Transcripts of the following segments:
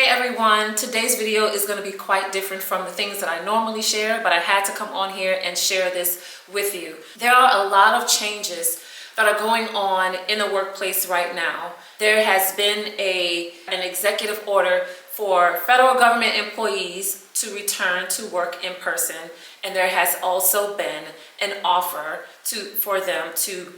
Hey everyone, today's video is going to be quite different from the things that I normally share, but I had to come on here and share this with you. There are a lot of changes that are going on in the workplace right now. There has been an executive order for federal government employees to return to work in person, and there has also been an offer for them to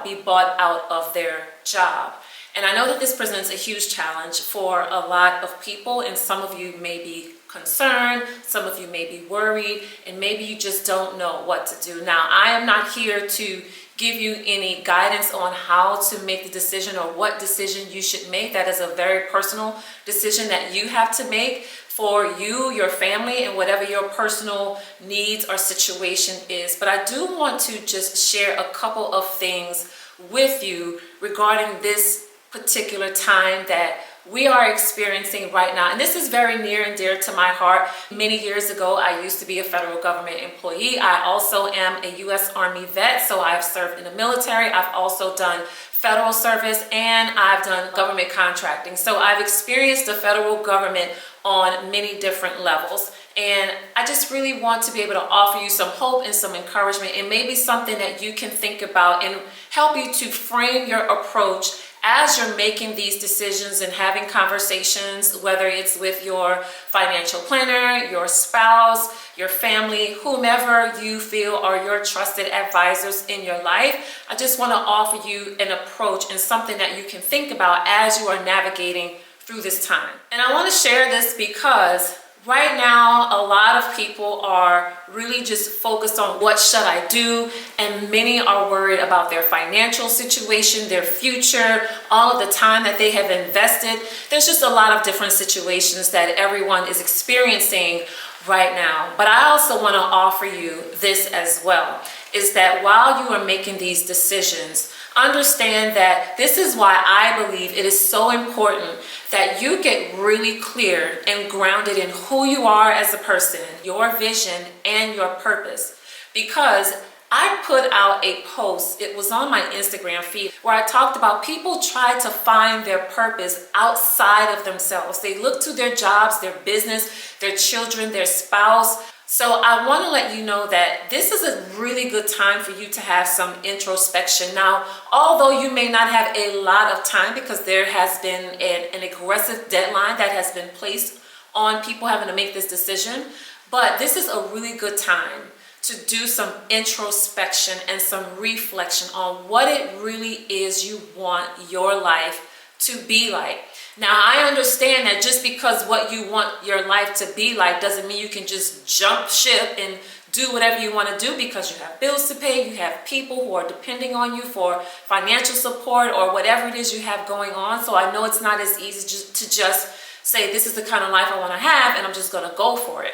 be bought out of their job. And I know that this presents a huge challenge for a lot of people, and some of you may be concerned, some of you may be worried, and maybe you just don't know what to do. Now, I am not here to give you any guidance on how to make the decision or what decision you should make. That is a very personal decision that you have to make for you, your family, and whatever your personal needs or situation is. But I do want to just share a couple of things with you regarding this particular time that we are experiencing right now. And this is very near and dear to my heart. Many years ago, I used to be a federal government employee. I also am a U.S. Army vet, so I've served in the military. I've also done federal service, and I've done government contracting. So I've experienced the federal government on many different levels. And I just really want to be able to offer you some hope and some encouragement, and maybe something that you can think about and help you to frame your approach as you're making these decisions and having conversations, whether it's with your financial planner, your spouse, your family, whomever you feel are your trusted advisors in your life. I just want to offer you an approach and something that you can think about as you are navigating through this time. And I want to share this because right now, a lot of people are really just focused on what should I do, and many are worried about their financial situation, their future, all of the time that they have invested. There's just a lot of different situations that everyone is experiencing right now. But I also want to offer you this as well, is that while you are making these decisions, understand that this is why I believe it is so important that you get really clear and grounded in who you are as a person, your vision, and your purpose. Because I put out a post, it was on my Instagram feed, where I talked about people try to find their purpose outside of themselves. They look to their jobs, their business, their children, their spouse. So I want to let you know that this is a really good time for you to have some introspection. Now, although you may not have a lot of time because there has been an aggressive deadline that has been placed on people having to make this decision, but this is a really good time to do some introspection and some reflection on what it really is you want your life to be like. Now, I understand that just because what you want your life to be like doesn't mean you can just jump ship and do whatever you want to do, because you have bills to pay, you have people who are depending on you for financial support or whatever it is you have going on. So I know it's not as easy to just say, this is the kind of life I want to have, and I'm just going to go for it.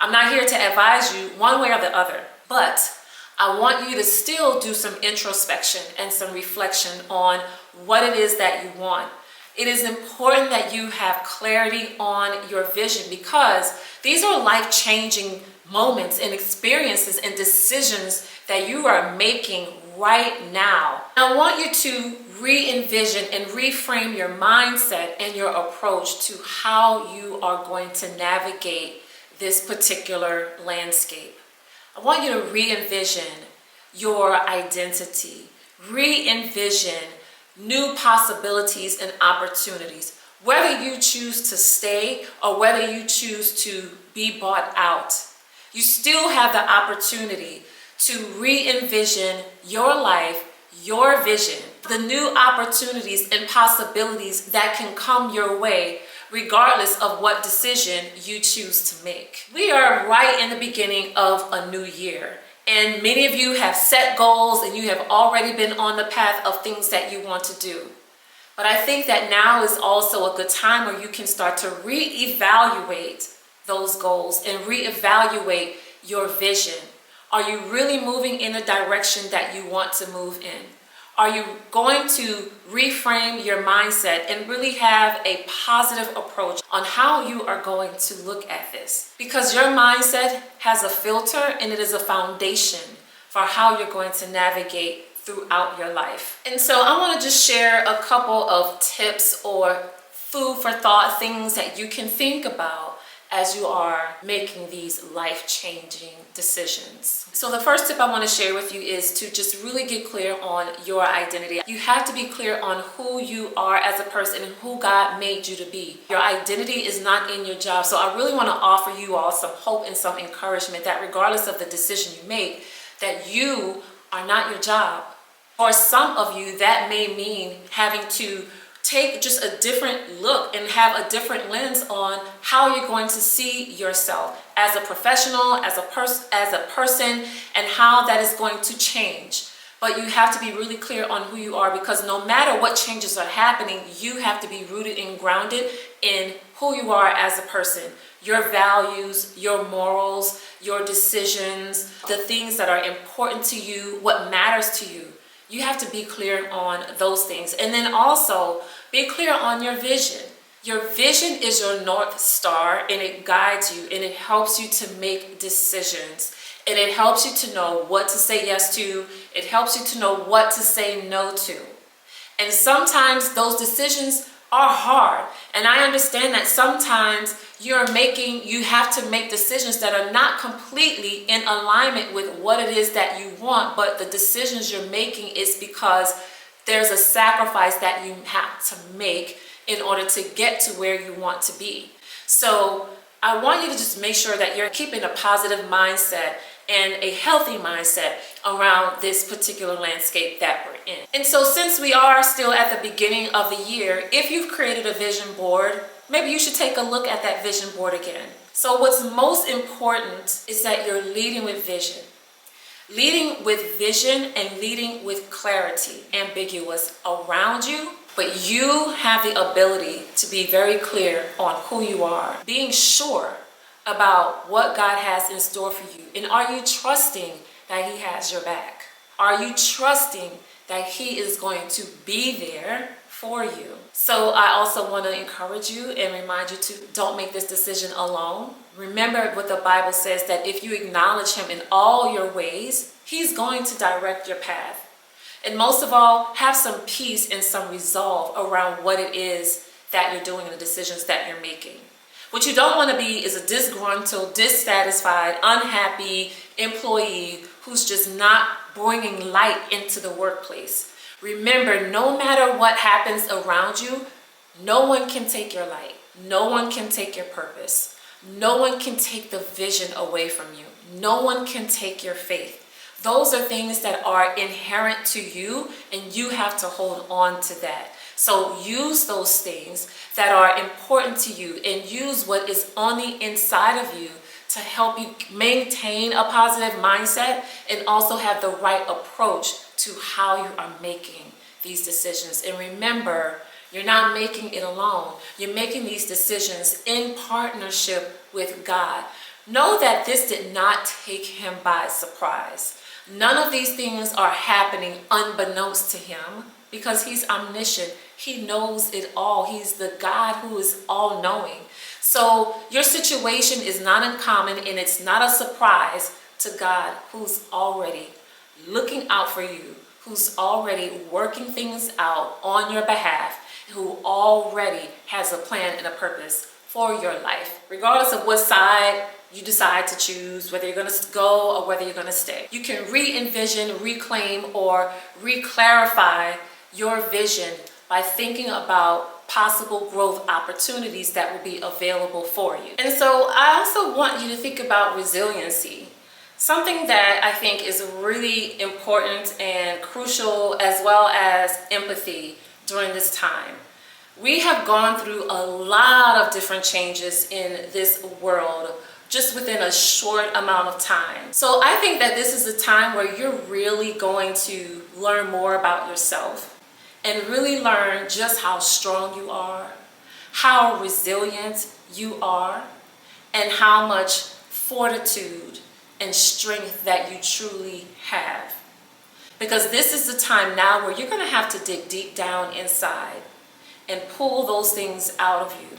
I'm not here to advise you one way or the other, but I want you to still do some introspection and some reflection on what it is that you want. It is important that you have clarity on your vision, because these are life-changing moments and experiences and decisions that you are making right now. I want you to re-envision and reframe your mindset and your approach to how you are going to navigate this particular landscape. I want you to re-envision your identity, re-envision new possibilities and opportunities, whether you choose to stay or whether you choose to be bought out. You still have the opportunity to re-envision your life, your vision, the new opportunities and possibilities that can come your way regardless of what decision you choose to make. We are right in the beginning of a new year. And many of you have set goals and you have already been on the path of things that you want to do. But I think that now is also a good time where you can start to reevaluate those goals and reevaluate your vision. Are you really moving in the direction that you want to move in? Are you going to reframe your mindset and really have a positive approach on how you are going to look at this? Because your mindset has a filter and it is a foundation for how you're going to navigate throughout your life. And so I want to just share a couple of tips or food for thought, things that you can think about as you are making these life-changing decisions. So the first tip I want to share with you is to just really get clear on your identity. You have to be clear on who you are as a person and who God made you to be. Your identity is not in your job. So I really want to offer you all some hope and some encouragement that regardless of the decision you make, that you are not your job. For some of you, that may mean having to take just a different look and have a different lens on how you're going to see yourself as a professional, as a person, and how that is going to change. But you have to be really clear on who you are, because no matter what changes are happening, you have to be rooted and grounded in who you are as a person. Your values, your morals, your decisions, the things that are important to you, what matters to you. You have to be clear on those things. And then also be clear on your vision. Your vision is your North Star, and it guides you and it helps you to make decisions. And it helps you to know what to say yes to. It helps you to know what to say no to. And sometimes those decisions are hard. And I understand that sometimes you have to make decisions that are not completely in alignment with what it is that you want, but the decisions you're making is because there's a sacrifice that you have to make in order to get to where you want to be. So I want you to just make sure that you're keeping a positive mindset and a healthy mindset around this particular landscape that we're in. And so since we are still at the beginning of the year, if you've created a vision board, maybe you should take a look at that vision board again. So what's most important is that you're leading with vision. Leading with vision and leading with clarity, ambiguous around you, but you have the ability to be very clear on who you are, being sure about what God has in store for you. And are you trusting that He has your back? Are you trusting that He is going to be there for you? So I also want to encourage you and remind you to don't make this decision alone. Remember what the Bible says, that if you acknowledge Him in all your ways, He's going to direct your path. And most of all, have some peace and some resolve around what it is that you're doing and the decisions that you're making. What you don't want to be is a disgruntled, dissatisfied, unhappy employee who's just not bringing light into the workplace. Remember, no matter what happens around you, no one can take your light. No one can take your purpose. No one can take the vision away from you. No one can take your faith. Those are things that are inherent to you, and you have to hold on to that. So use those things that are important to you and use what is on the inside of you to help you maintain a positive mindset and also have the right approach to how you are making these decisions. And remember, you're not making it alone. You're making these decisions in partnership with God. Know that this did not take Him by surprise. None of these things are happening unbeknownst to Him, because He's omniscient. He knows it all. He's the God who is all-knowing. So your situation is not uncommon, and it's not a surprise to God, who's already looking out for you, who's already working things out on your behalf, who already has a plan and a purpose for your life, regardless of what side you decide to choose, whether you're going to go or whether you're going to stay. You can re-envision, reclaim, or re-clarify your vision by thinking about possible growth opportunities that will be available for you. And so I also want you to think about resiliency, something that I think is really important and crucial, as well as empathy during this time. We have gone through a lot of different changes in this world just within a short amount of time. So I think that this is a time where you're really going to learn more about yourself and really learn just how strong you are, how resilient you are, and how much fortitude and strength that you truly have. Because this is the time now where you're going to have to dig deep down inside and pull those things out of you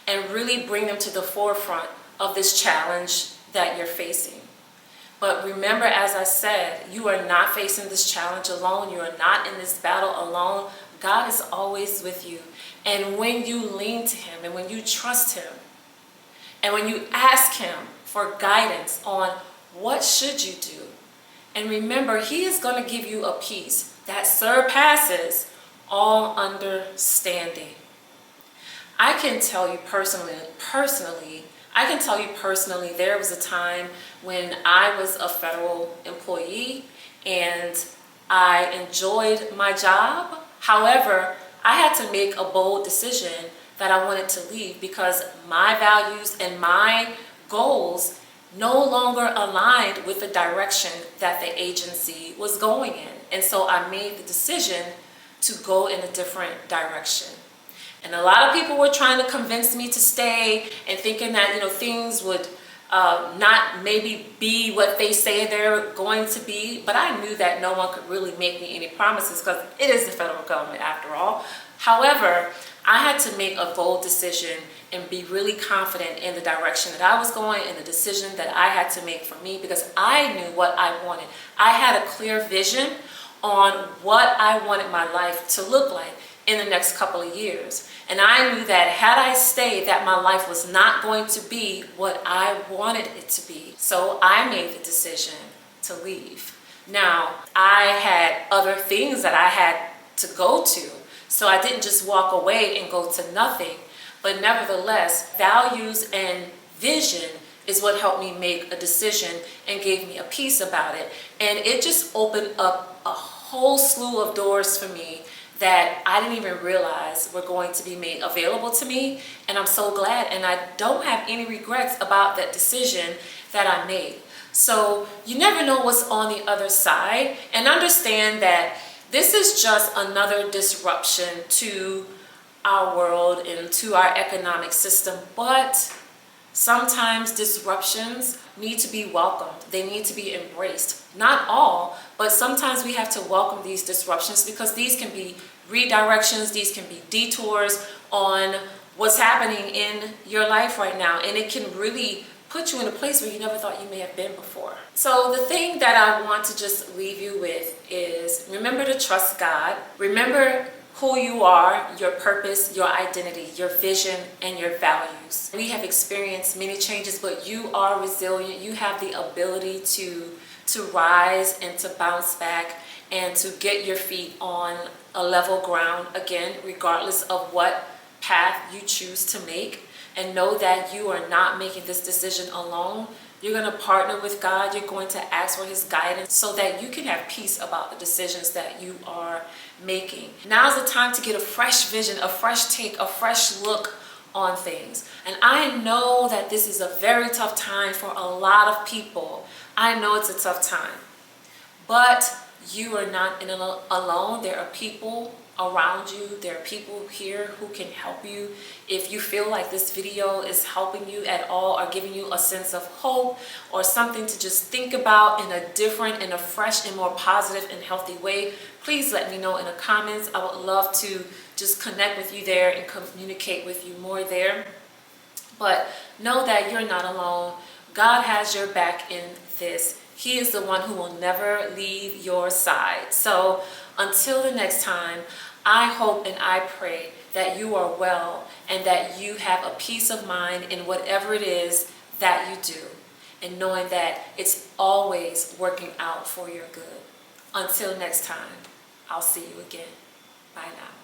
and really bring them to the forefront of this challenge that you're facing. But remember, as I said, you are not facing this challenge alone. You are not in this battle alone. God is always with you. And when you lean to him and when you trust him and when you ask him for guidance on what should you do, and remember, he is going to give you a peace that surpasses all understanding. I can tell you personally, there was a time when I was a federal employee and I enjoyed my job. However, I had to make a bold decision that I wanted to leave because my values and my goals no longer aligned with the direction that the agency was going in. And so I made the decision to go in a different direction. And a lot of people were trying to convince me to stay and thinking that, things would not maybe be what they say they're going to be. But I knew that no one could really make me any promises because it is the federal government after all. However, I had to make a bold decision and be really confident in the direction that I was going and the decision that I had to make for me because I knew what I wanted. I had a clear vision on what I wanted my life to look like in the next couple of years. And I knew that had I stayed, that my life was not going to be what I wanted it to be. So I made the decision to leave. Now, I had other things that I had to go to. So I didn't just walk away and go to nothing. But nevertheless, values and vision is what helped me make a decision and gave me a peace about it. And it just opened up a whole slew of doors for me that I didn't even realize were going to be made available to me. And I'm so glad, and I don't have any regrets about that decision that I made. So you never know what's on the other side, and understand that this is just another disruption to our world and to our economic system. But sometimes disruptions need to be welcomed. They need to be embraced. Not all, but sometimes we have to welcome these disruptions because these can be redirections, these can be detours on what's happening in your life right now. And it can really put you in a place where you never thought you may have been before. So the thing that I want to just leave you with is remember to trust God. Remember who you are, your purpose, your identity, your vision, and your values. We have experienced many changes, but you are resilient. You have the ability to rise and to bounce back and to get your feet on a level ground again, regardless of what path you choose to make. And know that you are not making this decision alone. You're going to partner with God. You're going to ask for his guidance so that you can have peace about the decisions that you are making. Now's the time to get a fresh vision, a fresh take, a fresh look on things. And I know that this is a very tough time for a lot of people. I know it's a tough time. But you are not in it alone. There are people around you. There are people here who can help you. If you feel like this video is helping you at all or giving you a sense of hope or something to just think about in a different, in a fresh and more positive and healthy way, please let me know in the comments. I would love to just connect with you there and communicate with you more there. But know that you're not alone. God has your back in this. He is the one who will never leave your side. So until the next time, I hope and I pray that you are well and that you have a peace of mind in whatever it is that you do, and knowing that it's always working out for your good. Until next time, I'll see you again. Bye now.